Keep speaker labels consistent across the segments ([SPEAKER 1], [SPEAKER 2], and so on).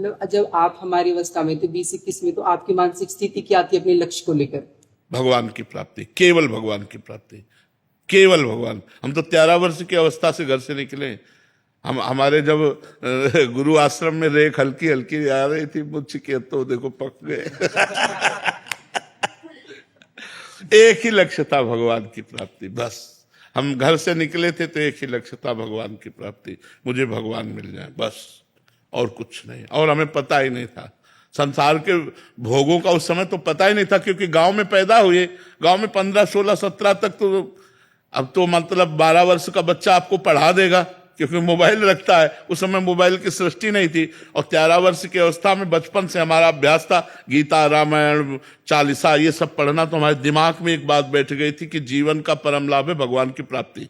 [SPEAKER 1] मतलब जब आप हमारी अवस्था में थे 20-21 में, तो आपकी मानसिक स्थिति क्या थी अपने लक्ष्य को लेकर?
[SPEAKER 2] भगवान की प्राप्ति, केवल भगवान की प्राप्ति, केवल भगवान। हम तो 13 वर्ष की अवस्था से घर से निकले। हम हमारे जब गुरु आश्रम में रेख हल्की हल्की आ रही थी मुझ के, तो देखो पक गए। एक ही लक्ष्य था भगवान की प्राप्ति, बस। हम घर से निकले थे तो एक ही लक्ष्य था भगवान की प्राप्ति, मुझे भगवान मिल जाए, बस, और कुछ नहीं। और हमें पता ही नहीं था संसार के भोगों का, उस समय तो पता ही नहीं था, क्योंकि गांव में पैदा हुए। गांव में 15, 16, 17 तक तो, अब तो मतलब 12 वर्ष का बच्चा आपको पढ़ा देगा, क्योंकि मोबाइल रखता है। उस समय मोबाइल की सृष्टि नहीं थी। और 13 वर्ष की अवस्था में बचपन से हमारा अभ्यास था गीता, रामायण, चालीसा, ये सब पढ़ना। तो हमारे दिमाग में एक बात बैठ गई थी कि जीवन का परम लाभ है भगवान की प्राप्ति।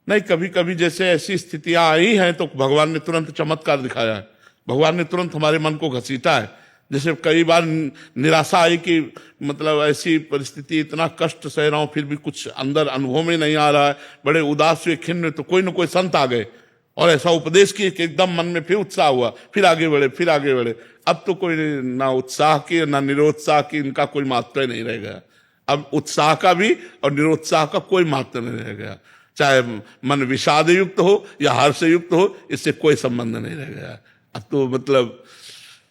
[SPEAKER 2] नहीं, कभी कभी जैसे ऐसी स्थितियां आई हैं तो भगवान ने तुरंत चमत्कार दिखाया है। भगवान ने तुरंत हमारे मन को घसीटा है। जैसे कई बार निराशा आई कि मतलब ऐसी परिस्थिति, इतना कष्ट सह रहा हूं, फिर भी कुछ अंदर अनुभव में नहीं आ रहा है, बड़े उदास हुए, खिन्न, तो कोई न कोई संत आ गए और ऐसा उपदेश किए कि एकदम मन में फिर उत्साह हुआ, फिर आगे बढ़े, फिर आगे बढ़े। अब तो कोई ना उत्साह की ना निरुत्साह की, इनका कोई महत्व ही नहीं रह गया। अब उत्साह का भी और निरुत्साह का कोई महत्व नहीं रह गया। चाहे मन विषाद युक्त हो या हर्ष युक्त हो, इससे कोई संबंध नहीं रह गया। अब तो मतलब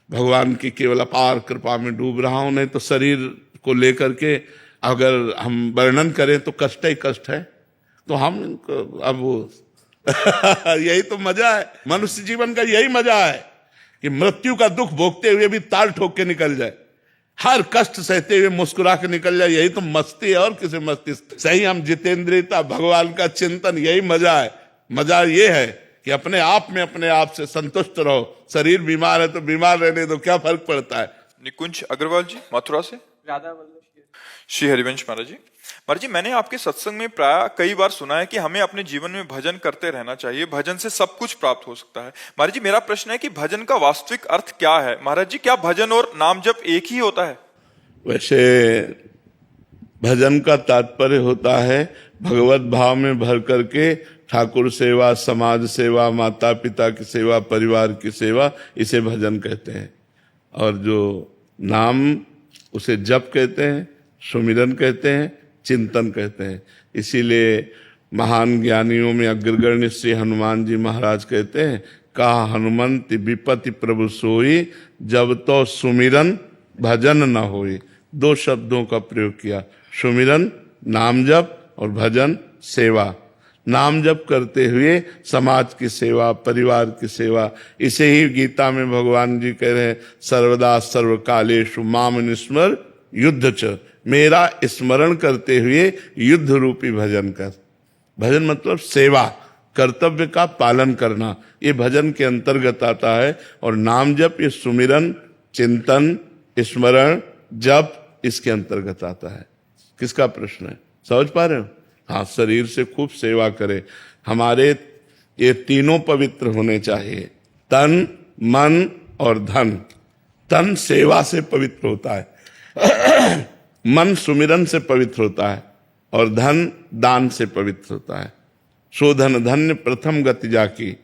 [SPEAKER 2] भगवान की केवल अपार कृपा में डूब रहा हूं। नहीं तो शरीर को लेकर के अगर हम वर्णन करें तो कष्ट ही कष्ट है। तो हम अब वो यही तो मजा है, मनुष्य जीवन का यही मजा है कि मृत्यु का दुख भोगते हुए भी ताल ठोक के निकल जाए, हर कष्ट सहते हुए मुस्कुरा के निकल जाए। यही तो मस्ती है, और किसी मस्ती सही हम जितेंद्रियता, भगवान का चिंतन, यही मजा है। मजा ये है कि अपने आप से संतुष्ट रहो। शरीर बीमार है तो बीमार रहने दो, क्या फर्क पड़ता है।
[SPEAKER 3] निकुंज अग्रवाल जी मथुरा से।
[SPEAKER 1] राधा वल्लभ
[SPEAKER 3] श्री हरिवंश महाराज जी। महाराज जी, मैंने आपके सत्संग में प्राय कई बार सुना है कि हमें अपने जीवन में भजन करते रहना चाहिए, भजन से सब कुछ प्राप्त हो सकता है। महाराज जी, मेरा प्रश्न है कि भजन का वास्तविक अर्थ क्या है? महाराज जी, क्या भजन और नाम जप एक ही होता है?
[SPEAKER 2] वैसे भजन का तात्पर्य होता है भगवत भाव में भर करके ठाकुर सेवा, समाज सेवा, माता पिता की सेवा, परिवार की सेवा, इसे भजन कहते हैं। और जो नाम, उसे जप कहते हैं, सुमिरन कहते हैं, चिंतन कहते हैं। इसीलिए महान ज्ञानियों में अग्रगण्य श्री हनुमान जी महाराज कहते हैं, कहा हनुमंत विपति प्रभु सोई, जब तो सुमिरन भजन न होई। 2 शब्दों का प्रयोग किया, सुमिरन नाम जप और भजन सेवा। नाम जप करते हुए समाज की सेवा, परिवार की सेवा। इसे ही गीता में भगवान जी कह रहे हैं, सर्वदा सर्वकालेषु माम निस्मर युद्ध च, मेरा स्मरण करते हुए युद्ध रूपी भजन कर। भजन मतलब सेवा, कर्तव्य का पालन करना, ये भजन के अंतर्गत आता है। और नाम जप, ये सुमिरन, चिंतन, स्मरण, जप, इसके अंतर्गत आता है। किसका प्रश्न है, समझ पा रहे हो? हाँ, शरीर से खूब सेवा करें। हमारे ये तीनों पवित्र होने चाहिए, तन, मन और धन। तन सेवा से पवित्र होता है, मन सुमिरन से पवित्र होता है, और धन दान से पवित्र होता है। सो धन धन्य प्रथम गति जाकी।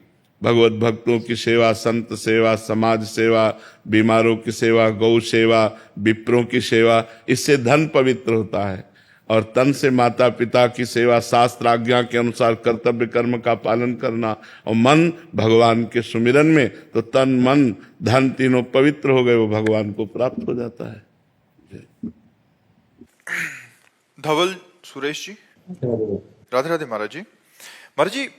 [SPEAKER 2] भगवत भक्तों की सेवा, संत सेवा, समाज सेवा, बीमारों की सेवा, गौ सेवा, विप्रों की सेवा, इससे धन पवित्र होता है। और तन से माता पिता की सेवा, शास्त्र आज्ञा के अनुसार कर्तव्य कर्म का पालन करना। और मन भगवान के सुमिरन में, तो तन मन धन तीनों पवित्र हो गए, वो भगवान को प्राप्त हो जाता है।
[SPEAKER 3] धवल सुरेश जी। राधे राधे महाराज जी। महाराज जी,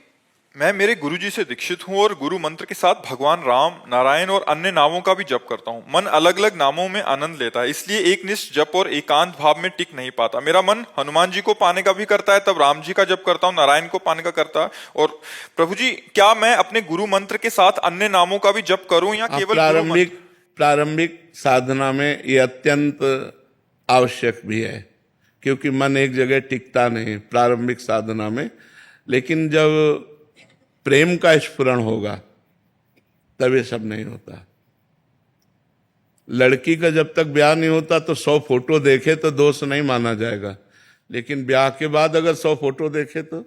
[SPEAKER 3] मैं मेरे गुरुजी से दीक्षित हूँ और गुरु मंत्र के साथ भगवान राम, नारायण और अन्य नामों का भी जप करता हूँ। मन अलग अलग नामों में आनंद लेता है, इसलिए एक निष्ठ जप और एकांत भाव में टिक नहीं पाता। मेरा मन हनुमान जी को पाने का भी करता है, तब राम जी का जप करता हूँ, नारायण को पाने का करता है। और प्रभु जी, क्या मैं अपने गुरु मंत्र के साथ अन्य नामों का भी जप करूं या केवल
[SPEAKER 2] प्रारंभिक साधना में ये अत्यंत आवश्यक भी है, क्योंकि मन एक जगह टिकता नहीं प्रारंभिक साधना में। लेकिन जब प्रेम का स्फुरण होगा तब ये सब नहीं होता। लड़की का जब तक ब्याह नहीं होता तो 100 फोटो देखे तो दोष नहीं माना जाएगा, लेकिन ब्याह के बाद अगर 100 फोटो देखे तो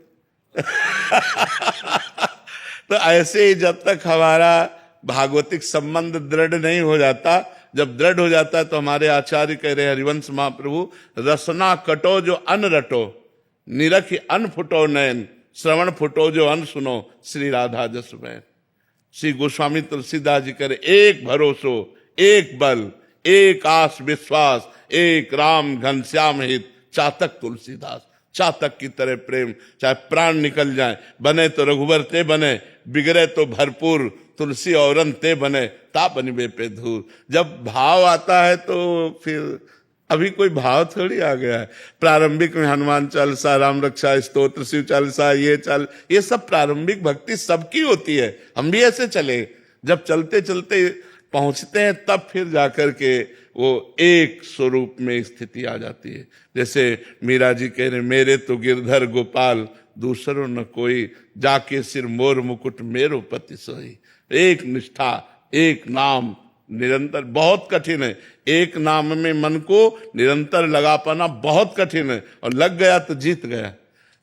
[SPEAKER 2] तो ऐसे ही जब तक हमारा भागवतिक संबंध दृढ़ नहीं हो जाता। जब दृढ़ हो जाता है तो हमारे आचार्य कह रहे हरिवंश महाप्रभु, रसना कटो जो अन रटो, निरख अन फुटो नयन, श्रवण फुटो जो अन सुनो, श्री राधा जस में। श्री गोस्वामी तुलसीदास जी करे, एक भरोसो एक बल, एक आस विश्वास, एक राम घनश्याम हित, चातक तुलसीदास। चातक की तरह प्रेम, चाहे प्राण निकल जाए, बने तो रघुवर ते बने, बिगड़े तो भरपूर, तुलसी औरन ते बने, ता बनिबे पे धूर। जब भाव आता है तो फिर अभी कोई भाव थोड़ी आ गया है। प्रारंभिक में हनुमान चालीसा, राम रक्षा स्तोत्र, शिव चालीसा, ये सब प्रारंभिक भक्ति सबकी होती है। हम भी ऐसे चले, जब चलते चलते पहुंचते हैं तब फिर जाकर के वो एक स्वरूप में स्थिति आ जाती है। जैसे मीरा जी कह रहे, मेरे तो गिरधर गोपाल दूसरो न कोई, जाके सिर मोर मुकुट मेरो पति सोई। एक निष्ठा, एक नाम निरंतर, बहुत कठिन है। एक नाम में मन को निरंतर लगा पाना बहुत कठिन है, और लग गया तो जीत गया।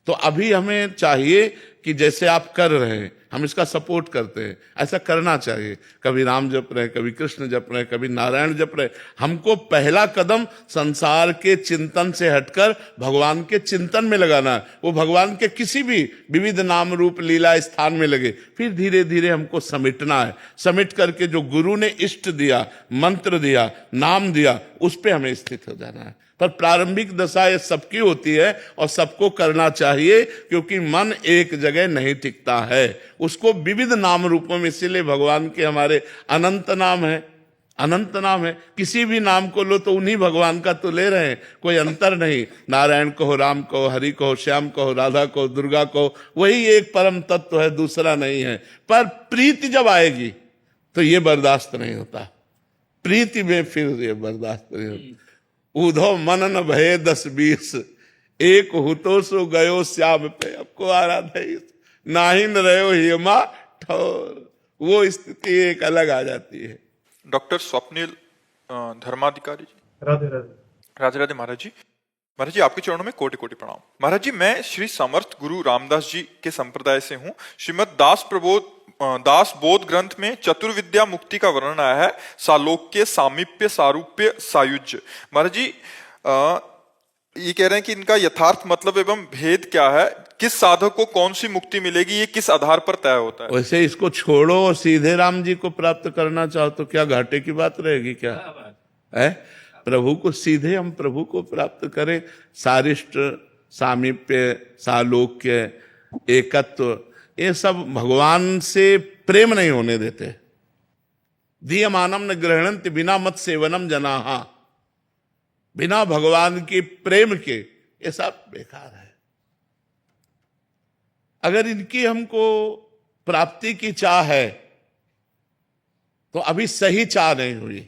[SPEAKER 2] तो अभी हमें चाहिए कि जैसे आप कर रहे हैं, हम इसका सपोर्ट करते हैं, ऐसा करना चाहिए। कभी राम जप रहे, कभी कृष्ण जप रहे, कभी नारायण जप रहे। हमको पहला कदम संसार के चिंतन से हटकर भगवान के चिंतन में लगाना है। वो भगवान के किसी भी विविध नाम रूप लीला स्थान में लगे, फिर धीरे धीरे हमको समेटना है। समेट करके जो गुरु ने इष्ट दिया, मंत्र दिया, नाम दिया, उस पे हमें स्थित हो जाना है। पर प्रारंभिक दशा ये सबकी होती है और सबको करना चाहिए, क्योंकि मन एक जगह नहीं टिकता है, उसको विविध नाम रूपों में। इसीलिए भगवान के हमारे अनंत नाम है, अनंत नाम है। किसी भी नाम को लो तो उन्हीं भगवान का तो ले रहे हैं, कोई अंतर नहीं। नारायण कहो, राम कहो, हरि कहो, श्याम कहो, राधा कहो, दुर्गा कहो, वही एक परम तत्व है, दूसरा नहीं है। पर प्रीति जब आएगी तो ये बर्दाश्त नहीं होता, प्रीति में फिर ये बर्दाश्त नहीं होता। उधो मन न भये 10-20, एक हुतो सो गयो श्याम पे, आपको आराधा नाही न रहो हेमा ठोर। वो स्थिति एक अलग आ जाती है।
[SPEAKER 3] डॉक्टर स्वप्निल धर्माधिकारी जी,
[SPEAKER 4] राधे राधे।
[SPEAKER 3] राधे राधे महाराज जी। महाराज जी, आपके चरणों में कोटि कोटि प्रणाम। महाराज जी, मैं श्री समर्थ गुरु रामदास जी के संप्रदाय से हूँ। श्रीमद दास बोध ग्रंथ में चतुर्विद्या मुक्ति का वर्णन आया है, सालोक्य, सामीप्य, सारूप्य, सायुज्य। महाराज जी, ये कह रहे हैं कि इनका यथार्थ मतलब एवं भेद क्या है, किस साधक को कौन सी मुक्ति मिलेगी, ये किस आधार पर तय होता है?
[SPEAKER 2] वैसे इसको छोड़ो और सीधे राम जी को प्राप्त करना चाहो तो क्या घाटे की बात रहेगी क्या है? प्रभु को सीधे हम प्रभु को प्राप्त करें। सारिष्ट, सामीप्य, सालोक्य, एकत्व, ये सब भगवान से प्रेम नहीं होने देते। दीयमानम न गृह्णन्ति बिना मत सेवनम जनाहा। बिना भगवान के प्रेम के ये सब बेकार है। अगर इनकी हमको प्राप्ति की चाह है तो अभी सही चाह नहीं हुई।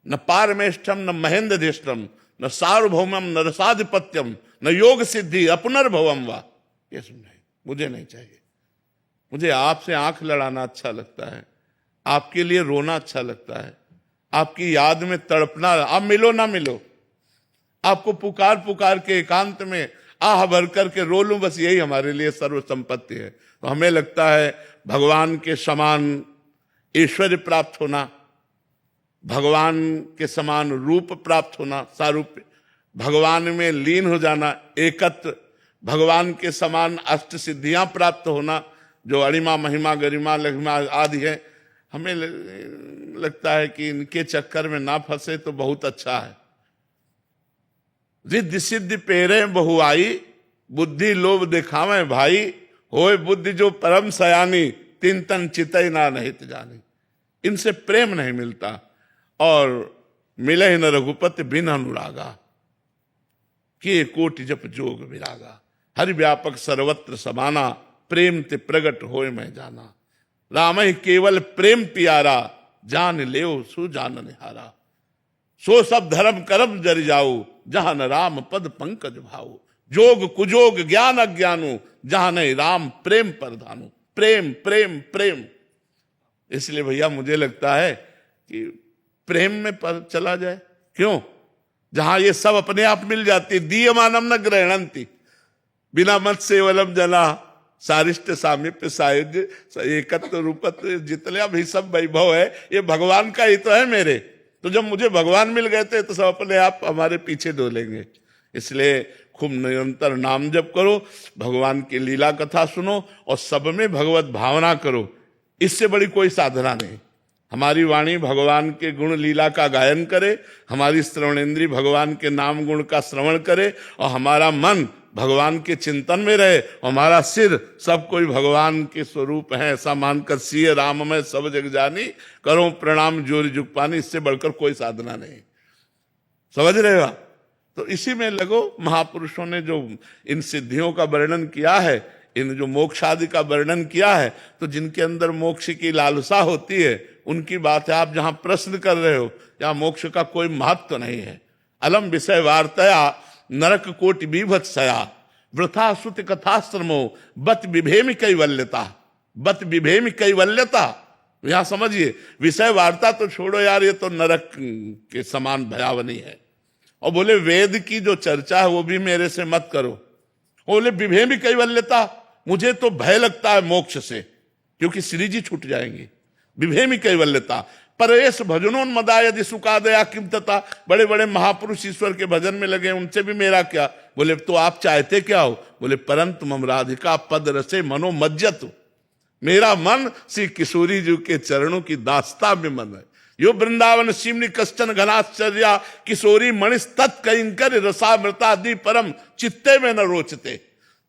[SPEAKER 2] न पारमेष्ठम, न महेंद्रधिष्ठम, न सार्वभौमम, न रसाधिपत्यम, न योग सिद्धि अपुनर्भवम वा। ये सुन नहीं, मुझे नहीं चाहिए। मुझे आपसे आंख लड़ाना अच्छा लगता है, आपके लिए रोना अच्छा लगता है, आपकी याद में तड़पना। आप मिलो ना मिलो, आपको पुकार पुकार के एकांत में आह भर करके रो लूं, बस यही हमारे लिए सर्व संपत्ति है। तो हमें लगता है भगवान के समान ऐश्वर्य प्राप्त होना, भगवान के समान रूप प्राप्त होना, सारूप्य, भगवान में लीन हो जाना, एकत्व, भगवान के समान अष्ट सिद्धियां प्राप्त होना, जो अणिमा, महिमा, गरिमा, लघिमा आदि है। हमें लगता है कि इनके चक्कर में ना फंसे तो बहुत अच्छा है। रिद्धि सिद्धि पेरे बहुआई, बुद्धि लोभ दिखावे भाई, होए बुद्धि जो परम सयानी, तीन तन चितई ना नहीं जानी। इनसे प्रेम नहीं मिलता। और मिले न रघुपति बिन अनुरागा, के कोटि जप जोग विरागा। हरि व्यापक सर्वत्र समाना, प्रेम ते प्रगट होए मैं जाना। राम ही केवल प्रेम प्यारा, जान लेओ सु जान निहारा। सो सब धर्म कर्म जर जाऊ, जहां न राम पद पंकज भाऊ। जोग कुजोग ज्ञान अज्ञानु, जहां नहीं राम प्रेम परधानु। प्रेम प्रेम प्रेम। इसलिए भैया मुझे लगता है कि प्रेम में पर चला जाए। क्यों? जहां ये सब अपने आप मिल जाती। दीयमानम न गृह्णन्ति बिना मत सेवनम जना, सारिष्ट सामीप्य सायुज्य एकत्व रूपत्व जितने भी सब वैभव है ये भगवान का ही तो है मेरे। तो जब मुझे भगवान मिल गए थे तो सब अपने आप हमारे पीछे डोलेंगे। इसलिए खूब निरंतर नाम जप करो, भगवान की लीला कथा सुनो और सब में भगवत भावना करो। इससे बड़ी कोई साधना नहीं। हमारी वाणी भगवान के गुण लीला का गायन करे, हमारी श्रवणेंद्री भगवान के नाम गुण का श्रवण करे और हमारा मन भगवान के चिंतन में रहे, हमारा सिर सब कोई भगवान के स्वरूप है ऐसा मानकर सिए राम में सब जग जानी, करो प्रणाम जोरी जुग पानी। इससे बढ़कर कोई साधना नहीं। समझ रहे हो? तो इसी में लगो। महापुरुषों ने जो इन सिद्धियों का वर्णन किया है, इन जो मोक्ष आदि का वर्णन किया है, तो जिनके अंदर मोक्ष की लालसा होती है उनकी बात है। आप जहां प्रश्न कर रहे हो यहाँ मोक्ष का कोई महत्व नहीं है। अलम विषय वार्तया नरक कोटि बीभत्सया वृथा सुत कथाश्रमो बत विभेमि कैवल्यता। बत विभेमि कैवल्यता, यहां समझिए। विषय वार्ता तो छोड़ो यार, ये तो नरक के समान भयावनी है। और बोले वेद की जो चर्चा है वो भी मेरे से मत करो। बोले विभेमि कैवल्यता, मुझे तो भय लगता है मोक्ष से, क्योंकि श्री जी छूट जाएंगे। विभेमि कैवल्यता परेश भजनोन्मदा यदि सुखादया किंतता। बड़े बड़े महापुरुष ईश्वर के भजन में लगे, उनसे भी मेरा क्या। बोले तो आप चाहते क्या हो? बोले परंतु मम राधिका पद रसे मनो मज्जत। मेरा मन श्री किशोरी जी के चरणों की दास्ता में मन है। यो वृंदावन शिवनी कश्चन घनाश्चर्या किशोरी मणिस तत्कंकर रसामृतादि परम चित्ते में न रोचते।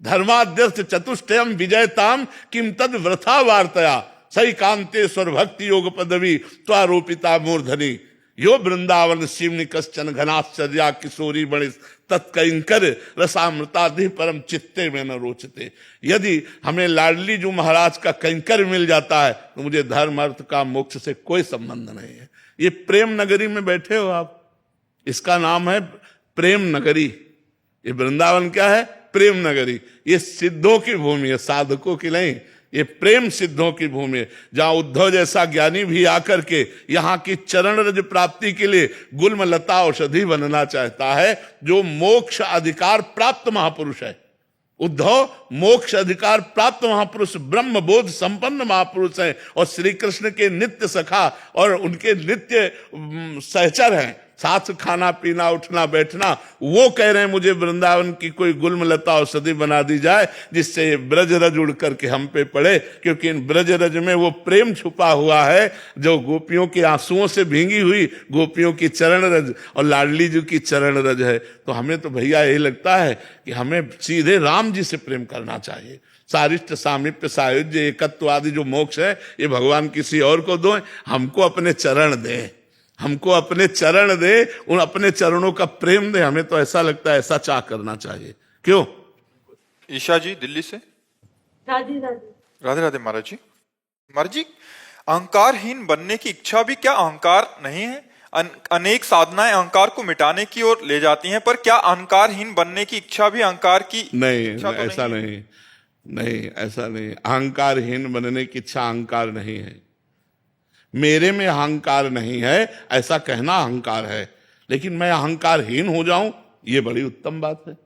[SPEAKER 2] धर्माद्यर्थ चतुष्टयम विजयताम किम तद वृथा वार्तया सही कांतेश्वर भक्ति योग पदवी त्वारोपिता मूर्धनि। यो वृंदावन शिवनी कश्चन घनाश्चर्या किशोरी मणिस तत्कंकर रसामृतादि परम चित्ते में न रोचते। यदि हमें लाडली जो महाराज का कंकर मिल जाता है तो मुझे धर्म अर्थ का मोक्ष से कोई संबंध नहीं है। ये प्रेम नगरी में बैठे हो आप, इसका नाम है प्रेम नगरी। ये वृंदावन क्या है? प्रेम नगरी। ये सिद्धों की भूमि है, साधकों की नहीं। ये प्रेम सिद्धों की भूमि है, जहां उद्धव जैसा ज्ञानी भी आकर के यहाँ की चरण रज प्राप्ति के लिए गुल्म लता औषधि बनना चाहता है। जो मोक्ष अधिकार प्राप्त महापुरुष है, उद्धव मोक्ष अधिकार प्राप्त महापुरुष, ब्रह्म बोध संपन्न महापुरुष है और श्री कृष्ण के नित्य सखा और उनके नित्य सहचर हैं। साथ खाना पीना उठना बैठना। वो कह रहे हैं मुझे वृंदावन की कोई गुल्म लता औषधि बना दी जाए जिससे ये ब्रज रज उड़ करके हम पे पड़े, क्योंकि इन ब्रज रज में वो प्रेम छुपा हुआ है जो गोपियों के आंसुओं से भींगी हुई गोपियों की चरण रज और लाडली जी की चरण रज है। तो हमें तो भैया यही लगता है कि हमें सीधे राम जी से प्रेम करना चाहिए। सारिष्ट सामीप्य सायुज्य एकत्व आदि जो मोक्ष है ये भगवान किसी और को दो, हमको अपने चरण दें, हमको अपने चरण दे, उन अपने चरणों का प्रेम दे। हमें तो ऐसा लगता है ऐसा चाह करना चाहिए। क्यों?
[SPEAKER 3] ईशा जी दिल्ली से।
[SPEAKER 5] राधे राधे।
[SPEAKER 3] राधे राधे महाराज जी। महाराज जी, अहंकारहीन बनने की इच्छा भी क्या अहंकार नहीं है? अनेक साधनाएं अहंकार को मिटाने की ओर ले जाती हैं, पर क्या अहंकारहीन बनने की इच्छा भी अहंकार की
[SPEAKER 2] नहीं?
[SPEAKER 3] इच्छा तो
[SPEAKER 2] ऐसा नहीं, नहीं ऐसा नहीं। अहंकारहीन बनने की इच्छा अहंकार नहीं है। मेरे में अहंकार नहीं है ऐसा कहना अहंकार है, लेकिन मैं अहंकारहीन हो जाऊं ये बड़ी उत्तम बात है,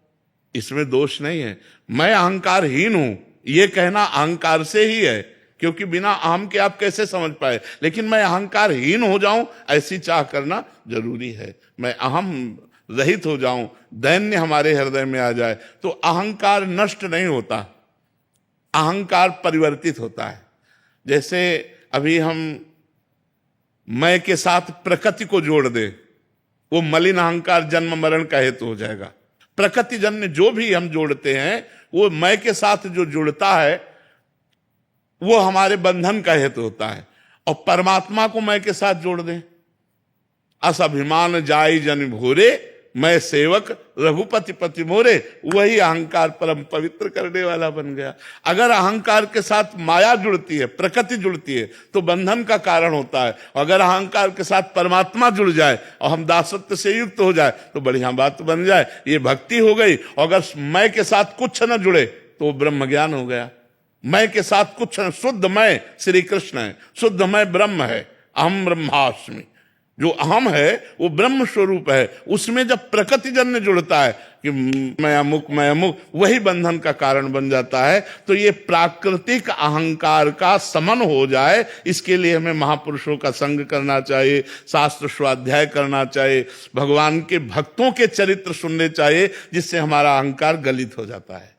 [SPEAKER 2] इसमें दोष नहीं है। मैं अहंकारहीन हूं ये कहना अहंकार से ही है, क्योंकि बिना अहम के आप कैसे समझ पाए। लेकिन मैं अहंकारहीन हो जाऊं ऐसी चाह करना जरूरी है। मैं अहम रहित हो जाऊं, दैन्य हमारे हृदय में आ जाए तो अहंकार नष्ट नहीं होता, अहंकार परिवर्तित होता है। जैसे अभी हम मैं के साथ प्रकृति को जोड़ दे, वो मलिन अहंकार जन्म मरण का हेतु हो जाएगा। प्रकृति जन्य जो भी हम जोड़ते हैं वो मैं के साथ जो जुड़ता है वो हमारे बंधन का हेतु होता है। और परमात्मा को मैं के साथ जोड़ दें, अस अभिमान जाई जन भोरे मैं सेवक रघुपति पति मोरे, वही अहंकार परम पवित्र करने वाला बन गया। अगर अहंकार के साथ माया जुड़ती है, प्रकृति जुड़ती है तो बंधन का कारण होता है। अगर अहंकार के साथ परमात्मा जुड़ जाए और हम दासत्व से युक्त हो जाए तो बढ़िया बात बन जाए, ये भक्ति हो गई। अगर मैं के साथ कुछ न जुड़े तो ब्रह्म ज्ञान हो गया। मैं के साथ कुछ न, शुद्ध मैं श्री कृष्ण है, शुद्ध मैं ब्रह्म है, अहम ब्रह्मास्मि। जो अहम है वो ब्रह्म स्वरूप है। उसमें जब प्रकृतिजन्य जुड़ता है कि मैं अमुक, वही बंधन का कारण बन जाता है। तो ये प्राकृतिक अहंकार का समन हो जाए, इसके लिए हमें महापुरुषों का संग करना चाहिए, शास्त्र स्वाध्याय करना चाहिए, भगवान के भक्तों के चरित्र सुनने चाहिए, जिससे हमारा अहंकार गलित हो जाता है।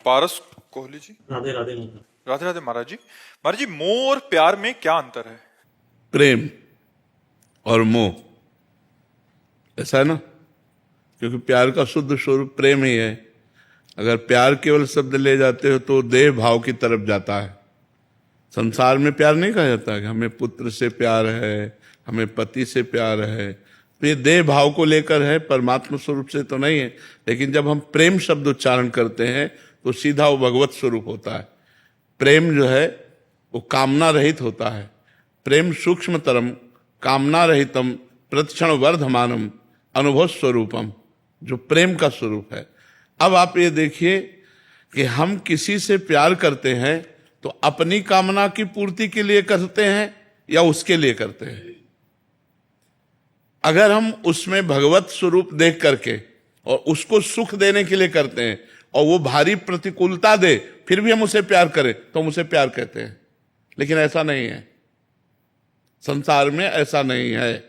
[SPEAKER 3] पारस कोहली जी।
[SPEAKER 4] राधे राधे महाराज।
[SPEAKER 3] राधे राधे महाराज जी। महाराज जी, मोह और प्यार में क्या अंतर है?
[SPEAKER 2] प्रेम और मोह, ऐसा है ना, क्योंकि प्यार का शुद्ध स्वरूप प्रेम ही है। अगर प्यार केवल शब्द ले जाते हो तो देह भाव की तरफ जाता है। संसार में प्यार नहीं कहा जाता कि हमें पुत्र से प्यार है, हमें पति से प्यार है, तो ये देह भाव को लेकर है, परमात्मा स्वरूप से तो नहीं है। लेकिन जब हम प्रेम शब्द उच्चारण करते हैं तो सीधा वो भगवत स्वरूप होता है। प्रेम जो है वो कामना रहित होता है। प्रेम सूक्ष्मतरम कामना रहितम प्रतिक्षण वर्धमानम अनुभव स्वरूपम, जो प्रेम का स्वरूप है। अब आप ये देखिए कि हम किसी से प्यार करते हैं तो अपनी कामना की पूर्ति के लिए करते हैं या उसके लिए करते हैं। अगर हम उसमें भगवत स्वरूप देख करके और उसको सुख देने के लिए करते हैं और वो भारी प्रतिकूलता दे फिर भी हम उसे प्यार करें तो हम उसे प्यार कहते हैं। लेकिन ऐसा नहीं है, संसार में ऐसा नहीं है।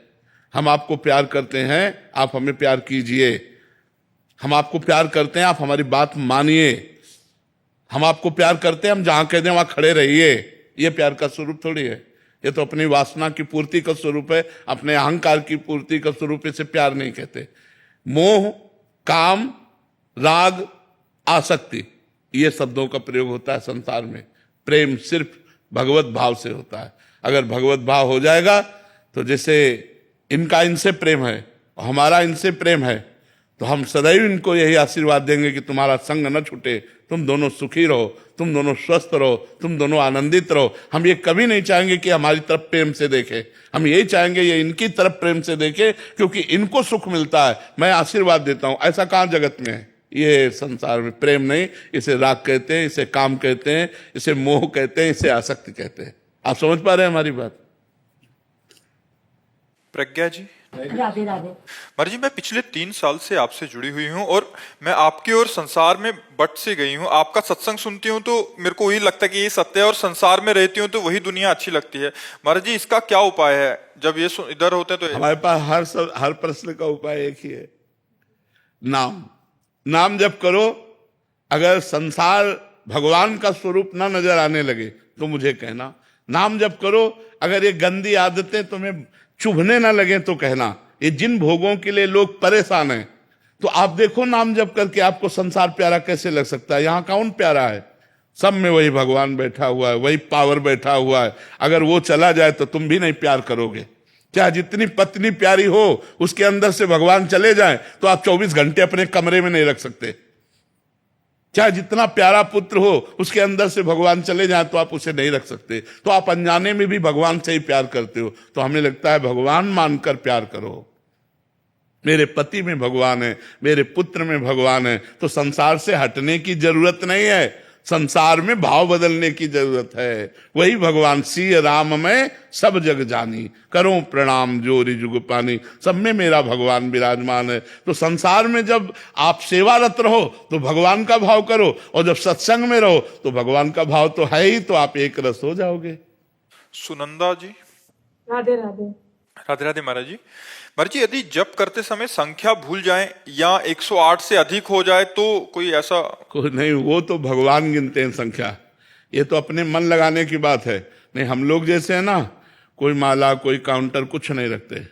[SPEAKER 2] हम आपको प्यार करते हैं, आप हमें प्यार कीजिए। हम आपको प्यार करते हैं, आप हमारी बात मानिए। हम आपको प्यार करते हैं, हम जहां कह दें वहां खड़े रहिए। ये प्यार का स्वरूप थोड़ी है। ये तो अपनी वासना की पूर्ति का स्वरूप है, अपने अहंकार की पूर्ति का स्वरूप। इसे प्यार नहीं कहते। मोह, काम, राग, आसक्ति, ये शब्दों का प्रयोग होता है संसार में। प्रेम सिर्फ भगवत भाव से होता है। अगर भगवत भाव हो जाएगा तो जैसे इनका इनसे प्रेम है और हमारा इनसे प्रेम है, तो हम सदैव इनको यही आशीर्वाद देंगे कि तुम्हारा संग न छूटे, तुम दोनों सुखी रहो, तुम दोनों स्वस्थ रहो, तुम दोनों आनंदित रहो। हम ये कभी नहीं चाहेंगे कि हमारी तरफ प्रेम से देखे, हम यही चाहेंगे ये इनकी तरफ प्रेम से देखे, क्योंकि इनको सुख मिलता है, मैं आशीर्वाद देता हूं। ऐसा कहां जगत में है? ये संसार में प्रेम नहीं, इसे राग कहते हैं, इसे काम कहते हैं, इसे मोह कहते हैं, इसे आसक्ति कहते हैं। आप समझ पा रहे हैं हमारी बात?
[SPEAKER 3] प्रज्ञा जी।
[SPEAKER 5] राधे राधे।
[SPEAKER 3] महाराज जी, मैं पिछले 3 साल से आपसे जुड़ी हुई हूँ और मैं आपके और संसार में बट से गई हूँ। आपका सत्संग सुनती हूँ तो मेरे को वही लगता है कि ये सत्य है, और संसार में रहती हूँ तो वही दुनिया अच्छी लगती है। महाराज जी, इसका क्या उपाय है? जब ये इधर होते हैं तो
[SPEAKER 2] हमारे पास हर प्रश्न का उपाय एक ही है, नाम। नाम जप करो। अगर संसार भगवान का स्वरूप ना नजर आने लगे तो मुझे कहना, नाम जप करो। अगर ये गंदी आदतें तुम्हें चुभने ना लगे तो कहना। ये जिन भोगों के लिए लोग परेशान हैं, तो आप देखो नाम जप करके आपको संसार प्यारा कैसे लग सकता है। यहां कौन प्यारा है? सब में वही भगवान बैठा हुआ है, वही पावर बैठा हुआ है। अगर वो चला जाए तो तुम भी नहीं प्यार करोगे। चाहे जितनी पत्नी प्यारी हो, उसके अंदर से भगवान चले जाए तो आप 24 घंटे अपने कमरे में नहीं रख सकते। चाहे जितना प्यारा पुत्र हो, उसके अंदर से भगवान चले जाए तो आप उसे नहीं रख सकते। तो आप अनजाने में भी भगवान से ही प्यार करते हो। तो हमें लगता है भगवान मानकर प्यार करो। मेरे पति में भगवान है, मेरे पुत्र में भगवान है, तो संसार से हटने की जरूरत नहीं है, संसार में भाव बदलने की जरूरत है। वही भगवान सिय राम में सब जग जानी, करो प्रणाम जोरी जुग पानी। सब में मेरा भगवान विराजमान है। तो संसार में जब आप सेवारत रहो तो भगवान का भाव करो, और जब सत्संग में रहो तो भगवान का भाव तो है ही, तो आप एक रस हो जाओगे।
[SPEAKER 3] सुनंदा जी।
[SPEAKER 5] राधे राधे।
[SPEAKER 3] राधे राधे महाराज जी। महाराज जी, यदि जप करते समय संख्या भूल जाए या 108 से अधिक हो जाए तो कोई ऐसा?
[SPEAKER 2] कोई नहीं, वो तो भगवान गिनते हैं संख्या। ये तो अपने मन लगाने की बात है। नहीं, हम लोग जैसे है ना, कोई माला, कोई काउंटर, कुछ नहीं रखते।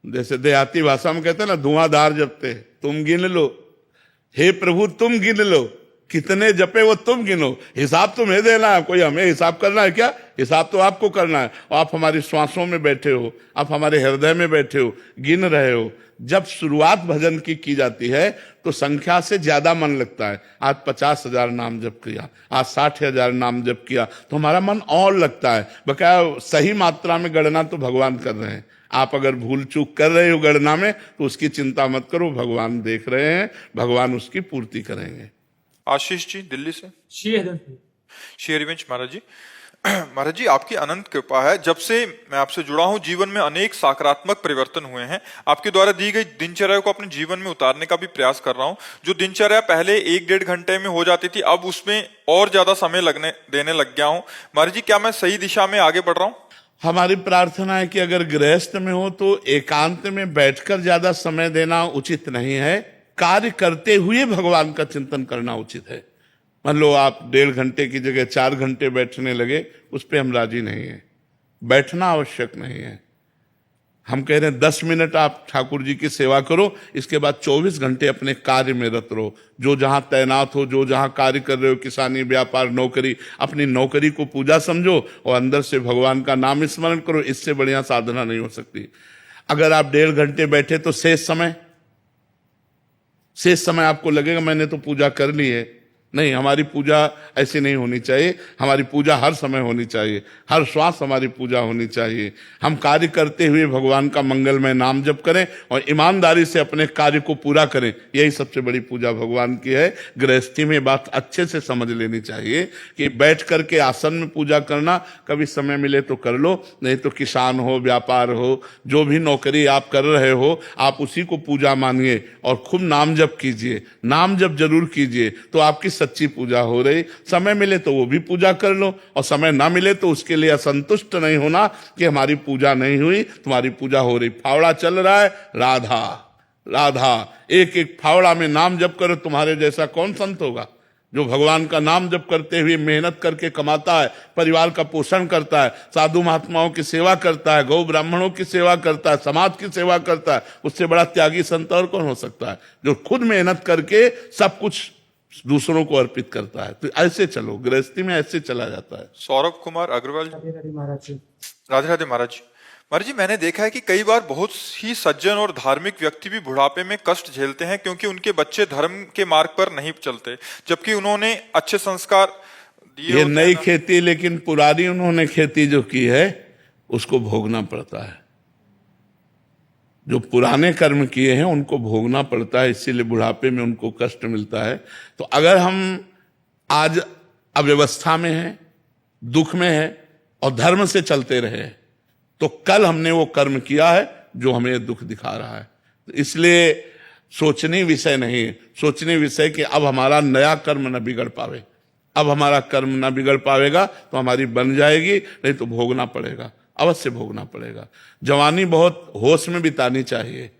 [SPEAKER 2] जैसे देहाती भाषा में कहते हैं ना, धुआंधार जपते। तुम गिन लो, हे प्रभु तुम गिन लो, कितने जपे वो तुम गिनो। हिसाब तुम्हें देना है, कोई हमें हिसाब करना है क्या? हिसाब तो आपको करना है। और आप हमारी श्वासों में बैठे हो, आप हमारे हृदय में बैठे हो, गिन रहे हो। जब शुरुआत भजन की जाती है तो संख्या से ज्यादा मन लगता है। आज 50,000 नाम जप किया, आज 60,000 नाम जप किया, तो हमारा मन और लगता है। बकाया सही मात्रा में गणना तो भगवान कर रहे हैं। आप अगर भूल चूक कर रहे हो गणना में तो उसकी चिंता मत करो, भगवान देख रहे हैं, भगवान उसकी पूर्ति करेंगे।
[SPEAKER 3] आशीष जी दिल्ली से। श्री हरिवंश महाराज जी, महाराज जी, आपकी अनंत कृपा है। जब से मैं आपसे जुड़ा हूं, जीवन में अनेक सकारात्मक परिवर्तन हुए हैं। आपके द्वारा दी गई दिनचर्या को अपने जीवन में उतारने का भी प्रयास कर रहा हूं। जो दिनचर्या पहले 1-1.5 घंटे में हो जाती थी, अब उसमें और ज्यादा समय देने लग गया हूं। महाराज जी, क्या मैं सही दिशा में आगे बढ़ रहा हूं?
[SPEAKER 2] हमारी प्रार्थना है कि अगर गृहस्थ में हो तो एकांत में बैठकर ज्यादा समय देना उचित नहीं है, कार्य करते हुए भगवान का चिंतन करना उचित है। मान लो आप 1.5 घंटे की जगह 4 घंटे बैठने लगे, उस पर हम राजी नहीं है। बैठना आवश्यक नहीं है। हम कह रहे हैं 10 मिनट आप ठाकुर जी की सेवा करो, इसके बाद 24 घंटे अपने कार्य में रत रहो। जो जहां तैनात हो, जो जहां कार्य कर रहे हो, किसानी, व्यापार, नौकरी, अपनी नौकरी को पूजा समझो और अंदर से भगवान का नाम स्मरण करो। इससे बढ़िया साधना नहीं हो सकती। अगर आप 1.5 घंटे बैठे तो शेष समय आपको लगेगा मैंने तो पूजा कर ली है। नहीं, हमारी पूजा ऐसी नहीं होनी चाहिए। हमारी पूजा हर समय होनी चाहिए, हर श्वास हमारी पूजा होनी चाहिए। हम कार्य करते हुए भगवान का मंगलमय नाम जप करें और ईमानदारी से अपने कार्य को पूरा करें। यही सबसे बड़ी पूजा भगवान की है। गृहस्थी में बात अच्छे से समझ लेनी चाहिए कि बैठ करके आसन में पूजा करना, कभी समय मिले तो कर लो, नहीं तो किसान हो, व्यापार हो, जो भी नौकरी आप कर रहे हो, आप उसी को पूजा मानिए और खूब नाम जप कीजिए। नाम जप जरूर कीजिए तो आपकी सच्ची पूजा हो रही। समय मिले तो वो भी पूजा कर लो और समय ना मिले तो उसके लिए असंतुष्ट नहीं होना कि हमारी पूजा नहीं हुई। तुम्हारी पूजा हो रही। फावड़ा चल रहा है, राधा राधा, एक एक फावड़ा में नाम जप करो। तुम्हारे जैसा कौन संत होगा जो भगवान का नाम जप करते हुए मेहनत करके कमाता है, परिवार का पोषण करता है, साधु महात्माओं की सेवा करता है, गौ ब्राह्मणों की सेवा करता है, समाज की सेवा करता है। उससे बड़ा त्यागी संत और कौन हो सकता है, जो खुद मेहनत करके सब कुछ दूसरों को अर्पित करता है। तो ऐसे चलो, गृहस्थी में ऐसे चला जाता है।
[SPEAKER 3] सौरभ कुमार अग्रवाल।
[SPEAKER 1] राधे राधे महाराज जी।
[SPEAKER 3] राधे राधे महाराज जी। महाराज जी, मैंने देखा है कि कई बार बहुत ही सज्जन और धार्मिक व्यक्ति भी बुढ़ापे में कष्ट झेलते हैं क्योंकि उनके बच्चे धर्म के मार्ग पर नहीं चलते, जबकि उन्होंने अच्छे संस्कार दिए।
[SPEAKER 2] ये नई खेती, लेकिन पुरानी उन्होंने खेती जो की है उसको भोगना पड़ता है। जो पुराने कर्म किए हैं उनको भोगना पड़ता है, इसीलिए बुढ़ापे में उनको कष्ट मिलता है। तो अगर हम आज अव्यवस्था में हैं, दुख में है और धर्म से चलते रहे, तो कल हमने वो कर्म किया है जो हमें दुख दिखा रहा है। तो इसलिए सोचनीय विषय नहीं है, सोचनीय विषय कि अब हमारा नया कर्म न बिगड़ पावे। अब हमारा कर्म न बिगड़ पावेगा तो हमारी बन जाएगी, नहीं तो भोगना पड़ेगा, अवश्य भोगना पड़ेगा। जवानी बहुत होश में बितानी चाहिए।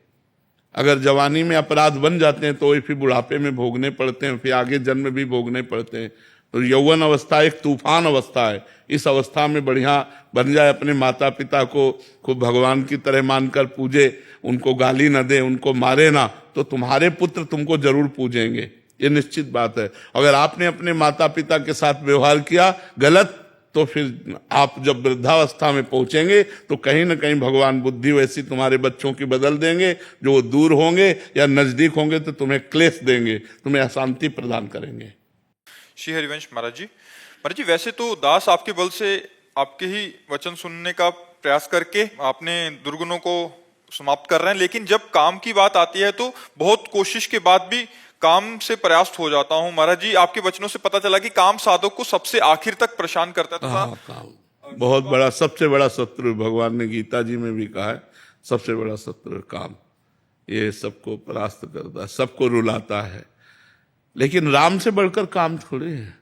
[SPEAKER 2] अगर जवानी में अपराध बन जाते हैं तो ये फिर बुढ़ापे में भोगने पड़ते हैं, फिर आगे जन्म भी भोगने पड़ते हैं। तो यौवन अवस्था एक तूफान अवस्था है। इस अवस्था में बढ़िया बन जाए, अपने माता पिता को खूब भगवान की तरह मानकर पूजे, उनको गाली न दे, उनको मारे ना, तो तुम्हारे पुत्र तुमको जरूर पूजेंगे, ये निश्चित बात है। अगर आपने अपने माता पिता के साथ व्यवहार किया गलत, तो फिर आप जब वृद्धावस्था में पहुंचेंगे तो कहीं ना कहीं भगवान बुद्धि वैसी तुम्हारे बच्चों की बदल देंगे, जो वो दूर होंगे या नजदीक होंगे तो तुम्हें क्लेश देंगे, तुम्हें अशांति प्रदान करेंगे।
[SPEAKER 3] श्री हरिवंश महाराज जी। महाराज जी, वैसे तो दास आपके बल से आपके ही वचन सुनने का प्रयास करके आपने दुर्गुणों को समाप्त कर रहे हैं, लेकिन जब काम की बात आती है तो बहुत कोशिश के बाद भी काम से प्रयास्त हो जाता हूं। महाराज जी, आपके वचनों से पता चला कि काम साधक को सबसे आखिर तक परेशान करता था।
[SPEAKER 2] काम बहुत बड़ा, सबसे बड़ा शत्रु, भगवान ने गीता जी में भी कहा है, सबसे बड़ा शत्रु काम। ये सबको परास्त करता है, सबको रुलाता है। लेकिन राम से बढ़कर काम थोड़ी है।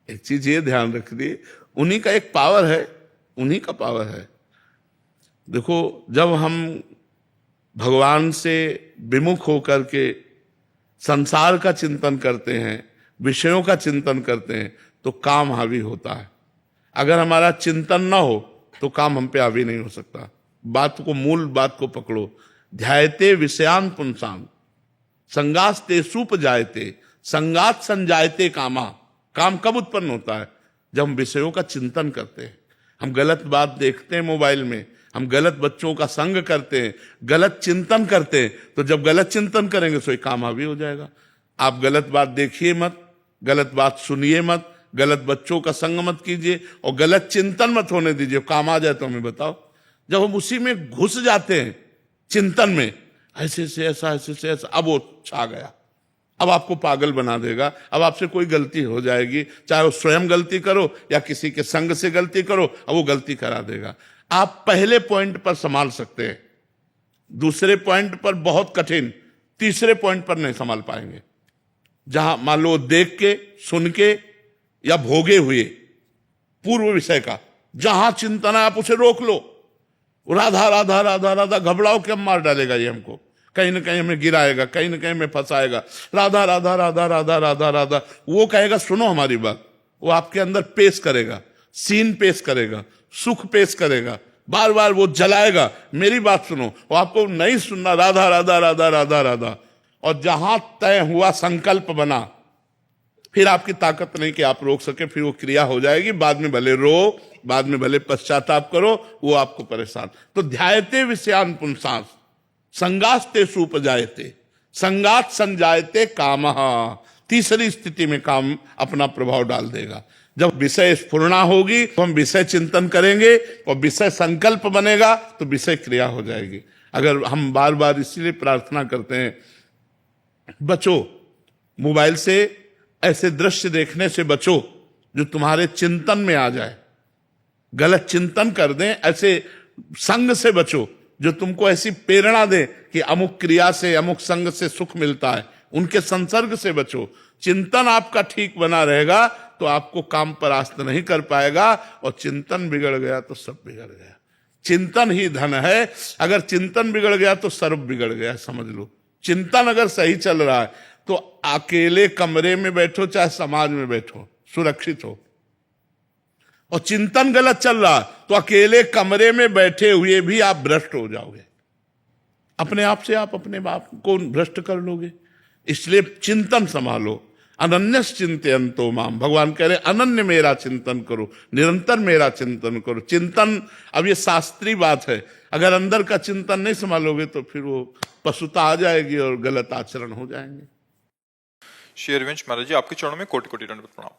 [SPEAKER 2] एक चीज ये ध्यान रखिए, उन्हीं का एक पावर है, उन्हीं का पावर है। देखो, जब हम भगवान से विमुख होकर के संसार का चिंतन करते हैं, विषयों का चिंतन करते हैं, तो काम हावी होता है। अगर हमारा चिंतन ना हो तो काम हम पे हावी नहीं हो सकता। बात को, मूल बात को पकड़ो। ध्यायते विषयान पुंसाम संगास्ते सूप जायते संगात संजायते कामा। काम कब उत्पन्न होता है? जब हम विषयों का चिंतन करते हैं। हम गलत बात देखते हैं मोबाइल में, हम गलत बच्चों का संग करते हैं, गलत चिंतन करते हैं, तो जब गलत चिंतन करेंगे तो ये काम हावी हो जाएगा। आप गलत बात देखिए मत, गलत बात सुनिए मत, गलत बच्चों का संग मत कीजिए और गलत चिंतन मत होने दीजिए। काम आ जाए तो हमें बताओ। जब हम उसी में घुस जाते हैं चिंतन में, ऐसे से ऐसा, ऐसे से ऐसा, अब वो छा गया, अब आपको पागल बना देगा। अब आपसे कोई गलती हो जाएगी, चाहे वो स्वयं गलती करो या किसी के संग से गलती करो, अब वो गलती करा देगा। आप पहले पॉइंट पर संभाल सकते हैं, दूसरे पॉइंट पर बहुत कठिन, तीसरे पॉइंट पर नहीं संभाल पाएंगे। जहां मान लो देख के, सुन के या भोगे हुए पूर्व विषय का जहां चिंतन है, आप उसे रोक लो। राधा राधा राधा राधा घबराओ के मार डालेगा ये हमको, कहीं ना कहीं हमें गिराएगा, कहीं ना कहीं हमें फंसाएगा। राधा राधा राधा राधा राधा राधा, वो कहेगा सुनो हमारी बात, वो आपके अंदर पेश करेगा, सीन पेश करेगा, सुख पेश करेगा, बार बार वो जलाएगा, मेरी बात सुनो। वो आपको नहीं सुनना, राधा राधा राधा राधा राधा। और जहां तय हुआ, संकल्प बना, फिर आपकी ताकत नहीं कि आप रोक सके, फिर वो क्रिया हो जाएगी। बाद में भले रो, बाद में भले पश्चाताप करो, वो आपको परेशान। तो ध्यायते विषयान पुंसांस संगास्ते सुपजायते संगात संजायते कामः। तीसरी स्थिति में काम अपना प्रभाव डाल देगा। जब विषय स्फुरना होगी तो हम विषय चिंतन करेंगे, और विषय संकल्प बनेगा तो विषय क्रिया हो जाएगी। अगर हम बार बार इसीलिए प्रार्थना करते हैं, बचो मोबाइल से, ऐसे दृश्य देखने से बचो जो तुम्हारे चिंतन में आ जाए, गलत चिंतन कर दें। ऐसे संग से बचो जो तुमको ऐसी प्रेरणा दे कि अमुक क्रिया से, अमुक संग से सुख मिलता है, उनके संसर्ग से बचो। चिंतन आपका ठीक बना रहेगा तो आपको काम परास्त नहीं कर पाएगा, और चिंतन बिगड़ गया तो सब बिगड़ गया। चिंतन ही धन है। अगर चिंतन बिगड़ गया तो सर्व बिगड़ गया, समझ लो। चिंतन अगर सही चल रहा है तो अकेले कमरे में बैठो चाहे समाज में बैठो, सुरक्षित हो। और चिंतन गलत चल रहा है तो अकेले कमरे में बैठे हुए भी आप भ्रष्ट हो जाओगे। अपने आप से आप अपने बाप को भ्रष्ट कर लोगे। इसलिए चिंतन संभालो। अनन्यस चिंतयन्तो माम, भगवान कह रहे अनन्य मेरा चिंतन करो, निरंतर मेरा चिंतन करो। चिंतन, अब ये शास्त्रीय बात है, अगर अंदर का चिंतन नहीं संभालोगे तो फिर वो पशुता आ जाएगी और गलत आचरण हो जाएंगे।
[SPEAKER 3] श्री हरिवंश महाराज जी, आपके चरणों में कोटि कोटि दंडवत प्रणाम।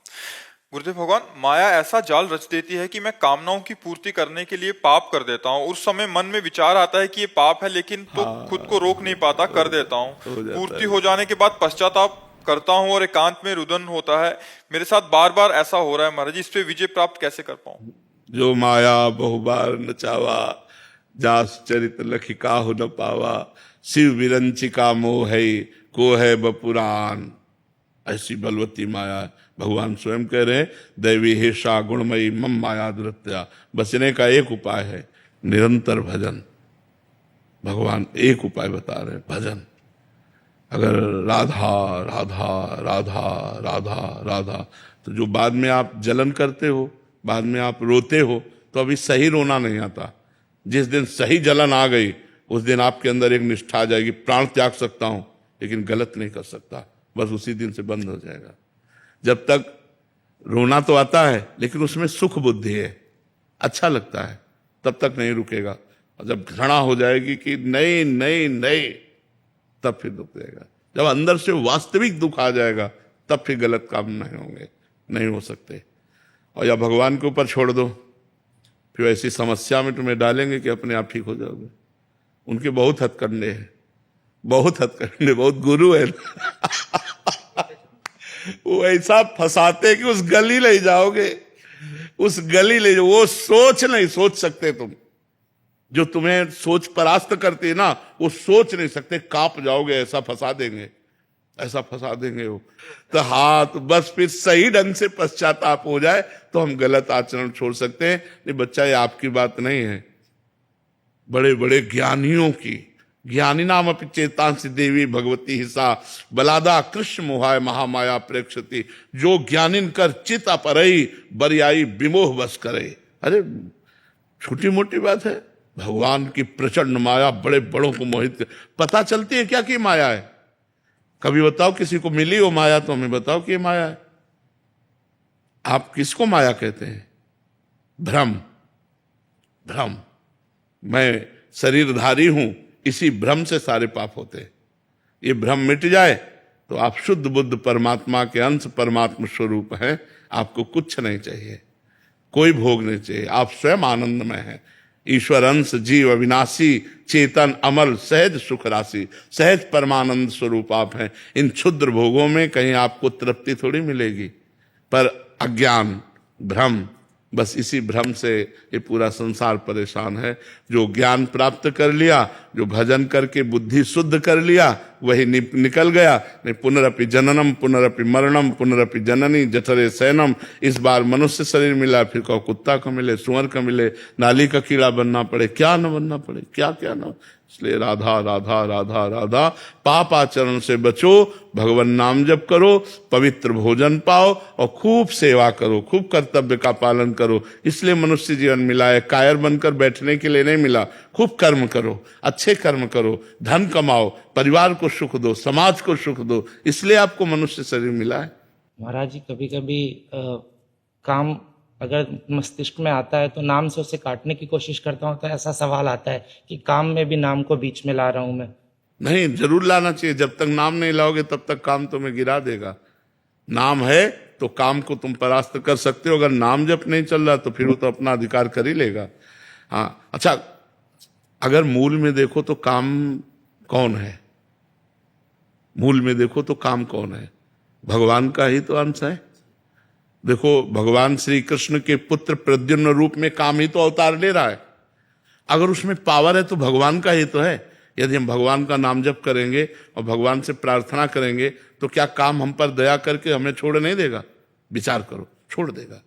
[SPEAKER 3] गुरुदेव भगवान, माया ऐसा जाल रच देती है कि मैं कामनाओं की पूर्ति करने के लिए पाप कर देता हूँ। उस समय मन में विचार आता है कि ये पाप है, लेकिन तो खुद को रोक नहीं पाता, कर देता हूँ। पूर्ति हो जाने के बाद पश्चाताप करता हूँ और एकांत में रुदन होता है। मेरे साथ बार बार ऐसा हो रहा है महाराज जी, इस पे विजय प्राप्त कैसे कर पाऊं?
[SPEAKER 2] जो माया बहुबार नचावा, जास चरित लखिका हो न पावा, शिव विरंचिका मोह है को है बपुरान। ऐसी बलवती माया है। भगवान स्वयं कह रहे हैं, दैवी हेषा गुणमयी मम माया दुरत्या। बचने का एक उपाय है, निरंतर भजन। भगवान एक उपाय बता रहे हैं, भजन। अगर राधा राधा राधा राधा राधा, तो जो बाद में आप जलन करते हो, बाद में आप रोते हो, तो अभी सही रोना नहीं आता। जिस दिन सही जलन आ गई, उस दिन आपके अंदर एक निष्ठा आ जाएगी, प्राण त्याग सकता हूं लेकिन गलत नहीं कर सकता, बस उसी दिन से बंद हो जाएगा। जब तक रोना तो आता है लेकिन उसमें सुख बुद्धि है, अच्छा लगता है, तब तक नहीं रुकेगा। और जब घृणा हो जाएगी कि नहीं नहीं नहीं, तब फिर दुख देगा। जब अंदर से वास्तविक दुख आ जाएगा, तब फिर गलत काम नहीं होंगे, नहीं हो सकते। और या भगवान के ऊपर छोड़ दो, फिर ऐसी समस्या में तुम्हें डालेंगे कि अपने आप ठीक हो जाओगे। उनके बहुत हथकंडे हैं, बहुत हथकंडे, बहुत गुरु है। वो ऐसा फंसाते कि उस गली ले जाओगे, उस गली ले जाओ। वो सोच नहीं सोच सकते तुम, जो तुम्हें सोच परास्त करती है ना, वो सोच नहीं सकते, कांप जाओगे, ऐसा फंसा देंगे, ऐसा फंसा देंगे वो। तो हाथ बस फिर सही ढंग से पश्चाताप हो जाए तो हम गलत आचरण छोड़ सकते हैं। नहीं बच्चा, ये आपकी बात नहीं है, बड़े बड़े ज्ञानियों की। ज्ञानी नाम अपि चेतांसी देवी भगवती हिसा बलादा कृष्ण मोहाय महामाया प्रेक्षति। जो ज्ञानिन कर चित अपरई बरियाई विमोह बस करे। अरे छोटी मोटी बात है, भगवान की प्रचंड माया बड़े बड़ों को मोहित। पता चलती है क्या कि माया है? कभी बताओ किसी को मिली हो माया, तो हमें बताओ कि माया है। आप किसको माया कहते हैं? भ्रम। भ्रम, मैं शरीरधारी हूं, इसी भ्रम से सारे पाप होते हैं। ये भ्रम मिट जाए तो आप शुद्ध बुद्ध परमात्मा के अंश परमात्मा स्वरूप हैं। आपको कुछ नहीं चाहिए, कोई भोग नहीं चाहिए, आप स्वयं आनंद में हैं। ईश्वर अंश जीव अविनाशी चेतन अमल सहज सुख राशि, सहज परमानंद स्वरूप आप हैं। इन क्षुद्र भोगों में कहीं आपको तृप्ति थोड़ी मिलेगी, पर अज्ञान भ्रम, बस इसी भ्रम से ये पूरा संसार परेशान है। जो ज्ञान प्राप्त कर लिया, जो भजन करके बुद्धि शुद्ध कर लिया, वही निकल गया। नहीं पुनरपि जननम पुनरपि मरणम पुनरपि जननी जठरे शयनम। इस बार मनुष्य शरीर मिला, फिर कहो कुत्ता का मिले, सुअर का मिले, नाली का कीड़ा बनना पड़े, क्या न बनना पड़े, क्या क्या न। इसलिए राधा राधा राधा राधा, पाप आचरण से बचो, भगवान नाम जप करो, पवित्र भोजन पाओ और खूब सेवा करो, खूब कर्तव्य का पालन करो। इसलिए मनुष्य जीवन मिला है, कायर बनकर बैठने के लिए नहीं मिला। खूब कर्म करो, अच्छे कर्म करो, धन कमाओ, परिवार को सुख दो, समाज को सुख दो, इसलिए आपको मनुष्य शरीर मिला है।
[SPEAKER 6] महाराज जी कभी कभी काम अगर मस्तिष्क में आता है तो नाम से उसे काटने की कोशिश करता हूँ, तो ऐसा सवाल आता है कि काम में भी नाम को बीच में ला रहा हूं मैं।
[SPEAKER 2] नहीं, जरूर लाना चाहिए। जब तक नाम नहीं लाओगे तब तक काम तुम्हें गिरा देगा। नाम है तो काम को तुम परास्त कर सकते हो, अगर नाम जब नहीं चल रहा तो फिर वो तो अपना अधिकार कर ही लेगा। हाँ, अच्छा, अगर मूल में देखो तो काम कौन है? मूल में देखो तो काम कौन है? भगवान का ही तो अंश है। देखो, भगवान श्री कृष्ण के पुत्र प्रद्युम्न रूप में काम ही तो अवतार ले रहा है। अगर उसमें पावर है तो भगवान का ही तो है। यदि हम भगवान का नाम जप करेंगे और भगवान से प्रार्थना करेंगे तो क्या काम हम पर दया करके हमें छोड़ नहीं देगा? विचार करो, छोड़ देगा।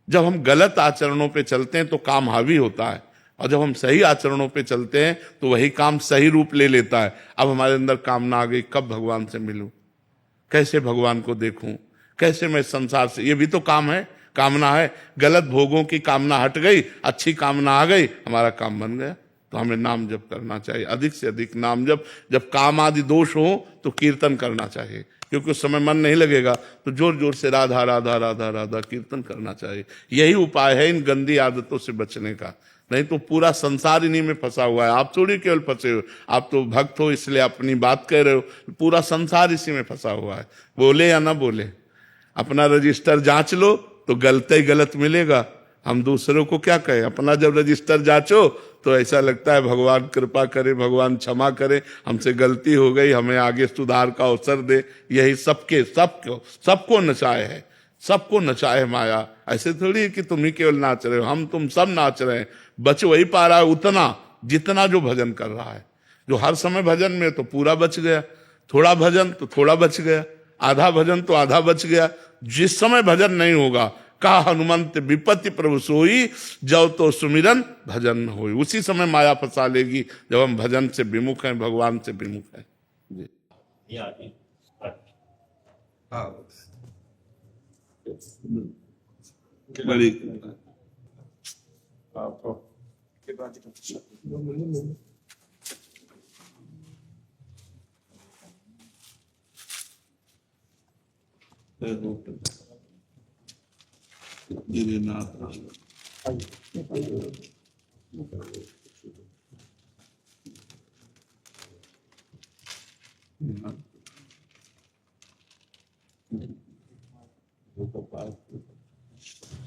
[SPEAKER 2] जब हम गलत आचरणों पे चलते हैं तो काम हावी होता है, और जब हम सही आचरणों पे चलते हैं तो वही काम सही रूप ले लेता है। अब हमारे अंदर कामना आ गई, कब भगवान से मिलूं, कैसे भगवान को देखूं, कैसे मैं संसार से, ये भी तो काम है, कामना है। गलत भोगों की कामना हट गई, अच्छी कामना आ गई, हमारा काम बन गया। तो हमें नाम जप करना चाहिए, अधिक से अधिक नाम जप। जब काम आदि दोष हो तो कीर्तन करना चाहिए, क्योंकि उस समय मन नहीं लगेगा तो जोर जोर से राधा राधा राधा राधा कीर्तन करना चाहिए। यही उपाय है इन गंदी आदतों से बचने का। नहीं तो पूरा संसार इन्हीं में फंसा हुआ है। आप थोड़ी केवल फंसे हो, आप तो भक्त हो इसलिए अपनी बात कह रहे हो, पूरा संसार इसी में फंसा हुआ है। बोले या ना बोले, अपना रजिस्टर जांच लो तो गलत ही गलत मिलेगा। हम दूसरों को क्या कहें? अपना जब रजिस्टर जांचो तो ऐसा लगता है भगवान कृपा करे, भगवान क्षमा करे, हमसे गलती हो गई, हमें आगे सुधार का अवसर दे। यही सबको नचाए है, सबको नचाए माया। ऐसे थोड़ी है कि तुम ही केवल नाच रहे हो, हम तुम सब नाच रहे हैं। बच वही पा रहा है उतना जितना जो भजन कर रहा है। जो हर समय भजन में तो पूरा बच गया, थोड़ा भजन तो थोड़ा बच गया, आधा भजन तो आधा बच गया। जिस समय भजन नहीं होगा, कहा हनुमंत विपत्ति प्रभु सोई, जब तो सुमिरन भजन न होई। उसी समय माया फंसा लेगी जब हम भजन से विमुख हैं, भगवान से विमुख हैं। जी बड़ी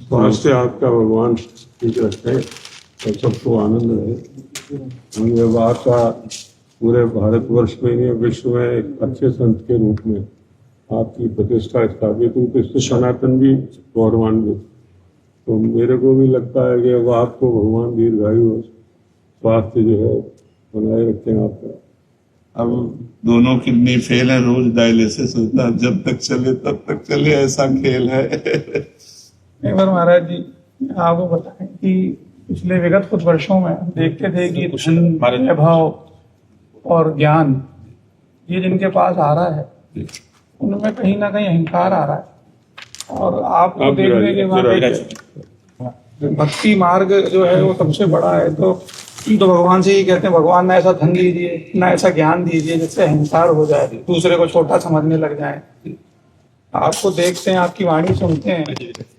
[SPEAKER 7] स्वास्थ्य आपका भगवान ठीक रखे और सबको आनंद रहे। हम ये बात का पूरे भारतवर्ष में नहीं, विश्व में एक अच्छे संत के रूप में आपकी प्रतिष्ठा स्थापित हुई, तो इससे सनातन भी गौरवान्वित। तो मेरे को भी लगता है कि अब आपको भगवान दीर्घायु और स्वास्थ्य जो है बनाए रखें आपका।
[SPEAKER 2] अब दोनों किडनी फेल है, रोज डायलिसिस होता है, जब तक चले तब तक चले, ऐसा खेल है।
[SPEAKER 8] एक बार महाराज जी आपको बताएं कि पिछले विगत कुछ वर्षों में हम देखते थे कि धन, वैभव और ज्ञान ये जिनके पास आ रहा है उनमें कहीं ना कहीं अहंकार आ रहा है। और आपको देखने के बाद भक्ति मार्ग जो है वो सबसे बड़ा है। तो भगवान से ही कहते हैं भगवान ना ऐसा धन दीजिए, ना ऐसा ज्ञान दीजिए जिससे अहंकार हो जाए, दूसरे को छोटा समझने लग जाए। आपको देखते हैं, आपकी वाणी सुनते हैं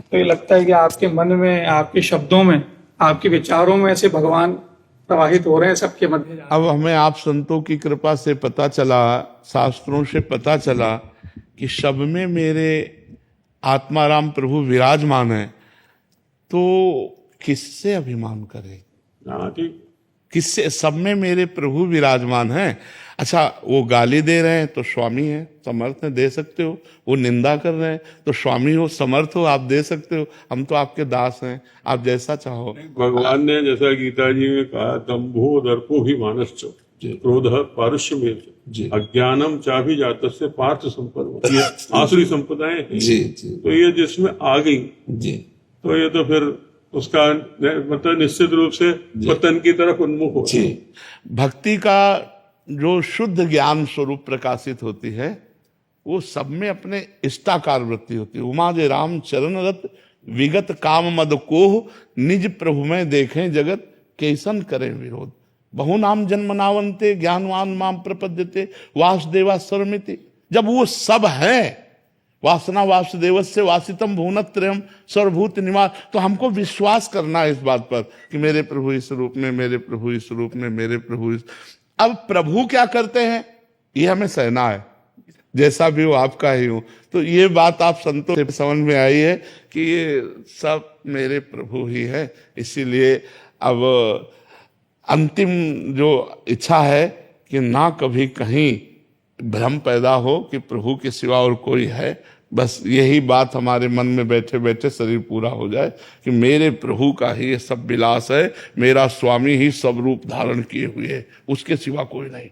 [SPEAKER 8] तो ये लगता है कि आपके मन में, आपके शब्दों में, आपके विचारों में ऐसे भगवान प्रवाहित हो रहे हैं सबके मध्य।
[SPEAKER 2] अब हमें आप संतों की कृपा से पता चला, शास्त्रों से पता चला कि सब में मेरे आत्माराम प्रभु विराजमान है, तो किससे अभिमान करें?
[SPEAKER 7] हाँ ठीक।
[SPEAKER 2] किससे? सब में मेरे प्रभु विराजमान हैं। अच्छा, वो गाली दे रहे हैं तो स्वामी है, समर्थ है, दे सकते हो। वो निंदा कर रहे हैं तो स्वामी हो, समर्थ हो, आप दे सकते हो। हम तो आपके दास हैं, आप जैसा चाहो।
[SPEAKER 7] भगवान ने जैसा गीता जी में कहा, दंभो दर्पो ही मानश्च क्रोध पारुष्य में अज्ञानम चाभी जातस्य पार्थ संपद, ये आसुरी संपदाएं हैं। तो ये जिसमें आ गई तो ये तो फिर उसका मतलब निश्चित रूप से पतन की तरफ उन्मुख हो।
[SPEAKER 2] भक्ति का जो शुद्ध ज्ञान स्वरूप प्रकाशित होती है वो सब में अपने इष्टाकार वृत्ति होती है। उमा जे राम चरण रत विगत काम मद कोह निज प्रभु में देखें जगत कैसन करें विरोध। बहु नाम जन्मनावंते ज्ञानवान माम प्रपद्यते वासुदेवा सर्वमिति। जब वो सब है, वासना वासुदेवस्य वासितम भुवनत्रयम सर्वभूत निवास, तो हमको विश्वास करना है इस बात पर कि मेरे प्रभु इस रूप में, मेरे प्रभु इस रूप में, मेरे प्रभु इस। अब प्रभु क्या करते हैं ये हमें सहना है, जैसा भी हो आपका ही हो। तो ये बात आप संतों से समझ में आई है कि ये सब मेरे प्रभु ही है। इसीलिए अब अंतिम जो इच्छा है कि ना कभी कहीं भ्रम पैदा हो कि प्रभु के सिवा और कोई है। बस यही बात हमारे मन में बैठे बैठे शरीर पूरा हो जाए कि मेरे प्रभु का ही ये सब विलास है, मेरा स्वामी ही सब रूप धारण किए हुए है, उसके सिवा कोई नहीं।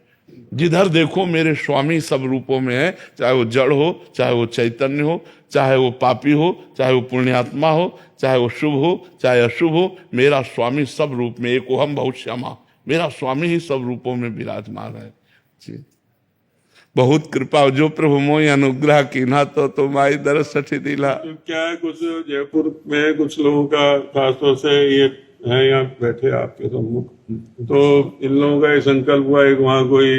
[SPEAKER 2] जिधर देखो मेरे स्वामी सब रूपों में है, चाहे वो जड़ हो, चाहे वो चैतन्य हो, चाहे वो पापी हो, चाहे वो पुण्यात्मा हो, चाहे वो शुभ हो, चाहे अशुभ हो, मेरा स्वामी सब रूप में। एक हम बहुत श्यामा, मेरा स्वामी ही सब रूपों में विराजमान है जी। बहुत कृपा जो प्रभु मोहि अनुग्रह कीन्हा तो माई दरस सठी दिला।
[SPEAKER 7] तो क्या है, कुछ जयपुर में कुछ लोगों का खासतौर से ये है, यहाँ बैठे आपके सम्मुख, तो इन लोगों का ये संकल्प हुआ है कि वहाँ कोई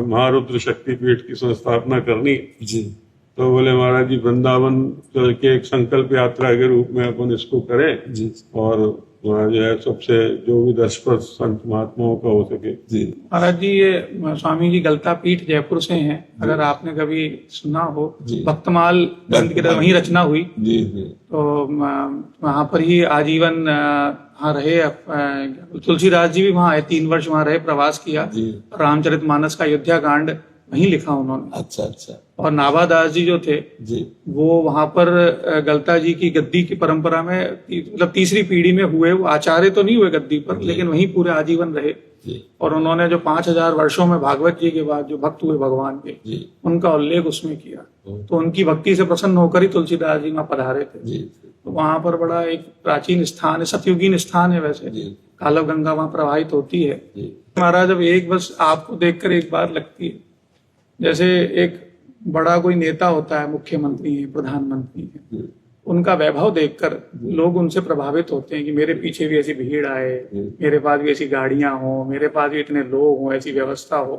[SPEAKER 7] महारुद्र शक्तिपीठ की संस्थापना करनी जी। तो बोले महाराज जी वृंदावन के एक संकल्प यात्रा के रूप में अपन इसको करें जी, और वहाँ जो है सबसे जो भी दशप्रद संत महात्माओं का हो सके जी।
[SPEAKER 8] महाराज जी ये स्वामी जी गलता पीठ जयपुर से हैं, अगर आपने कभी सुना हो, भक्तमाल ग्रंथ की वहीं रचना हुई जी। तो वहाँ पर ही आजीवन वहाँ रहे। तुलसीदास जी भी वहाँ आए, 3 वर्ष वहाँ रहे, प्रवास किया। रामचरितमानस का अयोध्या कांड वहीं लिखा उन्होंने। अच्छा। और नाभादास जी जो थे जी, वो वहां पर गलता जी की गद्दी की परंपरा में मतलब तीसरी पीढ़ी में हुए। वो आचार्य तो नहीं हुए गद्दी पर, लेकिन वहीं पूरे आजीवन रहे जी। और उन्होंने जो 5000 वर्षों में भागवत जी के बाद जो भक्त हुए भगवान के जी, उनका उल्लेख उसमें किया। तो उनकी भक्ति से प्रसन्न होकर ही तुलसीदास जी वहां पधारे थे जी। तो वहां पर बड़ा एक प्राचीन स्थान है, सतयुगीन स्थान है वैसे। कालव गंगा वहां प्रवाहित होती है। महाराज अब एक बस आपको देखकर एक बात लगती है, जैसे एक बड़ा कोई नेता होता है, मुख्यमंत्री है, प्रधानमंत्री है, उनका वैभव देखकर लोग उनसे प्रभावित होते हैं कि मेरे पीछे भी ऐसी भीड़ आए, मेरे पास भी ऐसी गाड़ियां हो, मेरे पास भी इतने लोग हों, ऐसी व्यवस्था हो।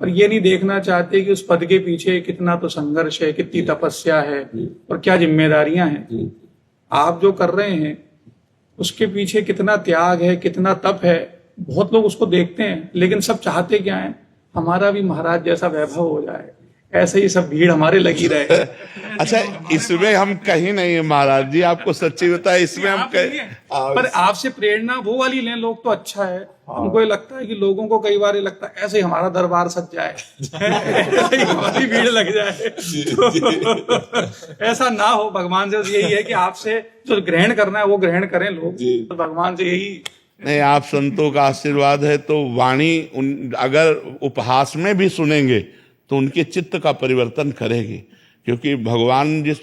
[SPEAKER 8] पर ये नहीं देखना चाहते कि उस पद के पीछे कितना तो संघर्ष है, कितनी तपस्या है और क्या जिम्मेदारियां हैं। आप जो कर रहे हैं उसके पीछे कितना त्याग है, कितना तप है, बहुत लोग उसको देखते हैं, लेकिन सब चाहते क्या है, हमारा भी महाराज जैसा वैभव हो जाए, ऐसे ही सब भीड़ हमारे लगी रहे।
[SPEAKER 2] अच्छा, इसमें हम कहीं नहीं है महाराज जी, आपको सच्ची बताए, इसमें हम कहीं,
[SPEAKER 8] पर आपसे प्रेरणा वो वाली लें। लोग तो अच्छा है, हमको ये लगता है कि लोगों को कई बार ये लगता है ऐसे ही हमारा दरबार सज जाए, हमारी भीड़ लग जाए। तो ऐसा ना हो। भगवान से यही है कि आपसे जो ग्रहण करना है वो ग्रहण करें लोग। तो भगवान से यही
[SPEAKER 2] नहीं, आप संतों का आशीर्वाद है तो वाणी अगर उपहास में भी सुनेंगे तो उनके चित्त का परिवर्तन करेगी, क्योंकि भगवान जिस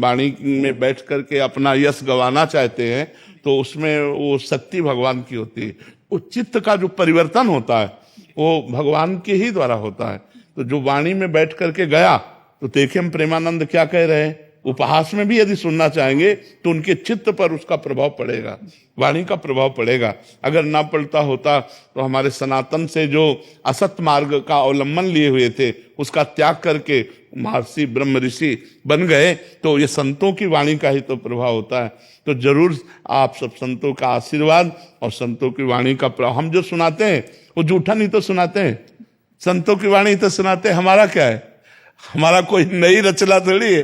[SPEAKER 2] वाणी में बैठ करके अपना यश गंवाना चाहते हैं तो उसमें वो शक्ति भगवान की होती है। वो चित्त का जो परिवर्तन होता है वो भगवान के ही द्वारा होता है। तो जो वाणी में बैठ करके गया, तो देखें हम प्रेमानंद क्या कह रहे हैं, उपहास में भी यदि सुनना चाहेंगे तो उनके चित्त पर उसका प्रभाव पड़ेगा, वाणी का प्रभाव पड़ेगा। अगर ना पड़ता होता तो हमारे सनातन से जो असत मार्ग का अवलंबन लिए हुए थे उसका त्याग करके महर्षि ब्रह्म ऋषि बन गए, तो ये संतों की वाणी का ही तो प्रभाव होता है। तो जरूर आप सब संतों का आशीर्वाद और संतों की वाणी का प्रभाव, हम जो सुनाते हैं वो झूठा नहीं तो सुनाते हैं, संतों की वाणी तो सुनाते हैं। हमारा क्या है, हमारा कोई नई रचना थोड़ी है।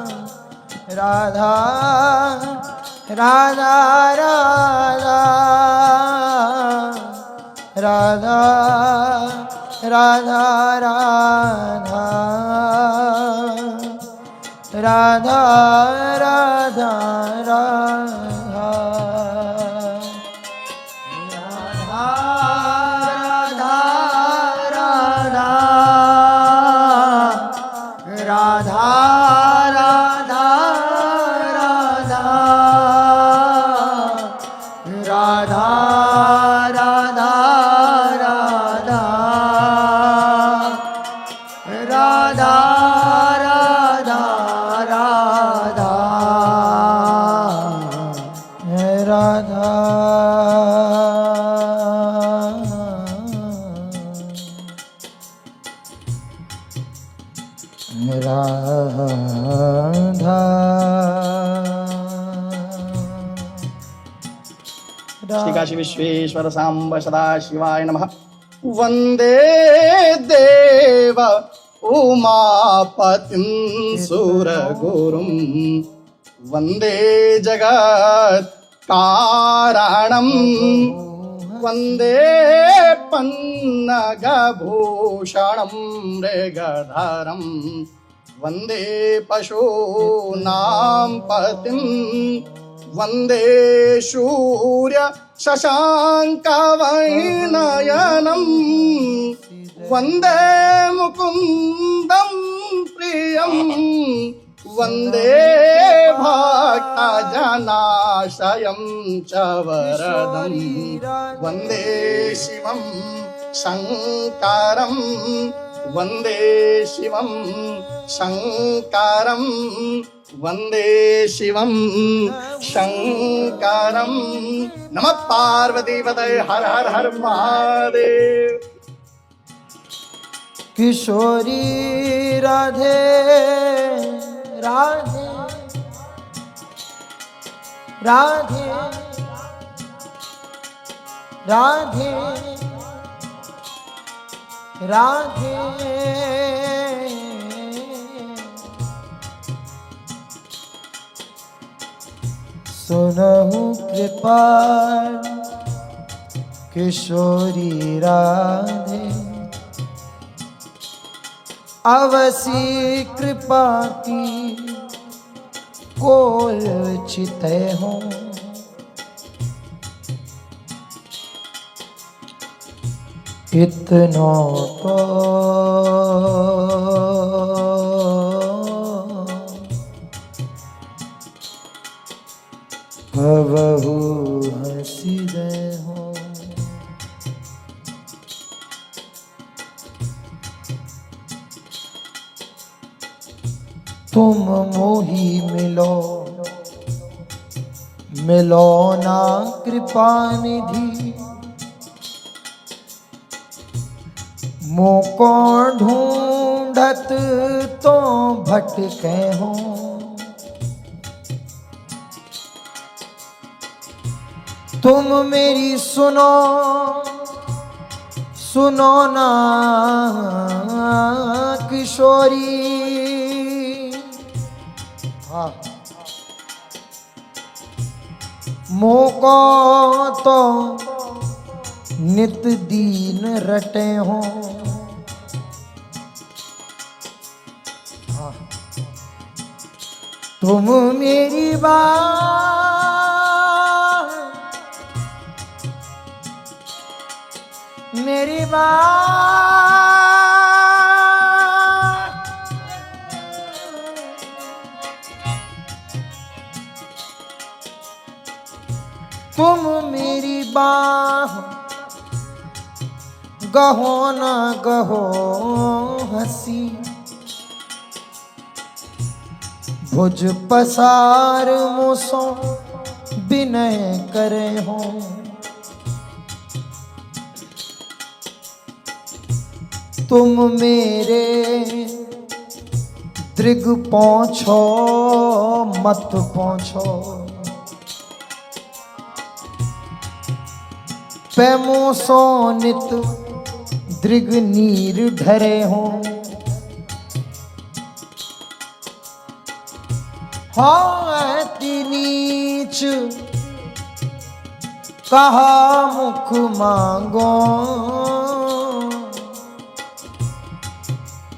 [SPEAKER 9] राधा राधा राधा राधा राधा राधा राधा राधा राधा राधा राधा राधा राधा राधा राधा राधा
[SPEAKER 10] श्री काशी विश्वेश्वर सांब सदा शिवाय नमः। वंदे देव उमापतिं सुरगुरुं वंदे जगत् कारणं वंदे पन्नगभूषणं मृगधरं वंदे पशूनां पतिं वंदे सूर्य शशाङ्कवैनयनं वंदे मुकुन्दं प्रियं वंदे भक्तजनाश्रयं च वरदं वंदे शिवं शङ्करं वंदे शिवं शङ्करं वंदे शिवं शङ्करं। नमः पार्वतीपतये हर हर हर महादेव।
[SPEAKER 9] किशोरी राधे राधे राधे राधे राधे सुनहु कृपाल किशोरी राधे अवसी कृपा की कोल चिते हो इतना तो बहु हंसी दे हो। तुम मोही मिलो मिलो ना कृपा निधि मोको ढूंढत तो भटके हो। तुम मेरी सुनो सुनो ना किशोरी मोको तो नित दीन रटे हो। तुम मेरी बात मेरी बात तुम मेरी बात गहो ना गहो हंसी भुज पसार मुसो विनय करे हो। तुम मेरे दृग पहुँचो मत पहुँचो पैमो सो नित दृग नीर ढरे हो। हाँ नीच
[SPEAKER 11] कहा मुख मांगो,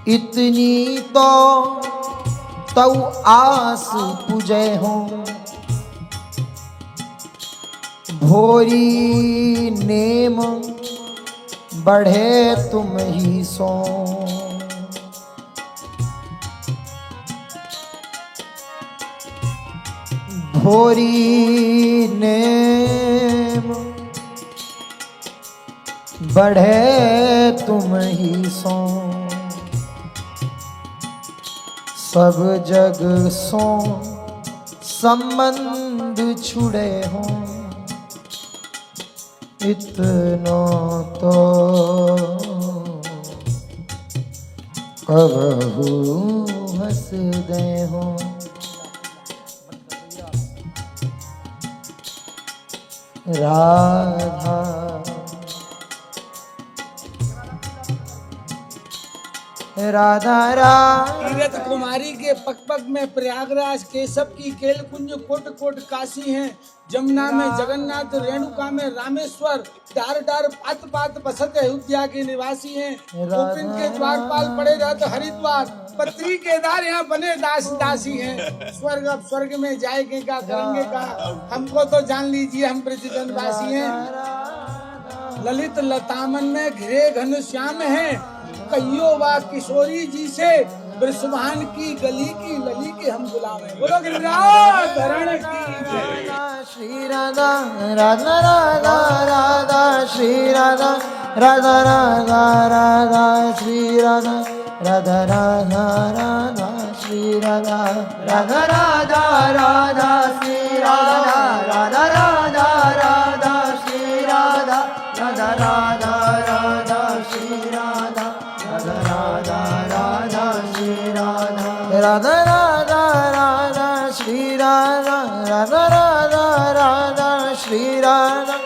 [SPEAKER 11] इतनी तो तऊ आस पुजै हो। भोरी नेम बढ़े तुम ही सो। भोरी नेम बढ़े तुम ही सो। सब जग सो संबंध छुड़े हो। इतना तो कबहू हंस दे हो। राधा राधा राधा
[SPEAKER 12] तीरथ कुमारी के पग पग में प्रयागराज, केशव की केल कुंज कोट कोट काशी हैं। जमुना में जगन्नाथ, रेणुका में रामेश्वर, डार डार पात पात बसत अयोध्या के निवासी हैं। गोपिन के द्वारपाल पड़े रहते हरिद्वार, पत्री केदार यहाँ बने दास दासी हैं। स्वर्ग अब स्वर्ग में जाएंगे क्या करेंगे का, हमको तो जान लीजिए हम ब्रजजनवासी हैं। ललित लतामन में घिरे घनश्याम हैं, कहियो वा किशोरी जी से ब्रजभान की गली की लली के हम गुलाम हैं। बोलो गिरिराज धरण की जय।
[SPEAKER 11] श्री राधा राधा राधा राधा श्री राधा राधा राधा राधा श्री राधा राधा राधा राधा श्री राधा राधा राधा राधा श्री राधा राधा राधा राधा श्री राधा राधा राधा राधा श्री राधा राधा राधा राधा श्री राधा राधा राधा राधा श्री राधा राधा राधा राधा श्री राधा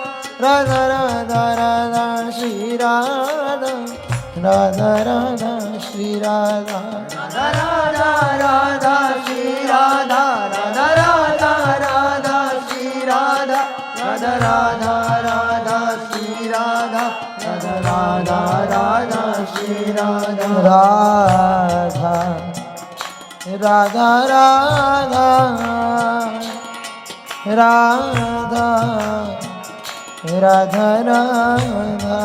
[SPEAKER 11] राधा राधा राधा श्री राधा राधा राधा श्री राधा राधा राधा राधा श्री राधा राधा राधा राधा श्री राधा राधा राधा राधा श्री राधा राधा राधा राधा श्री राधा राधा राधा राधा राधा राधा राधा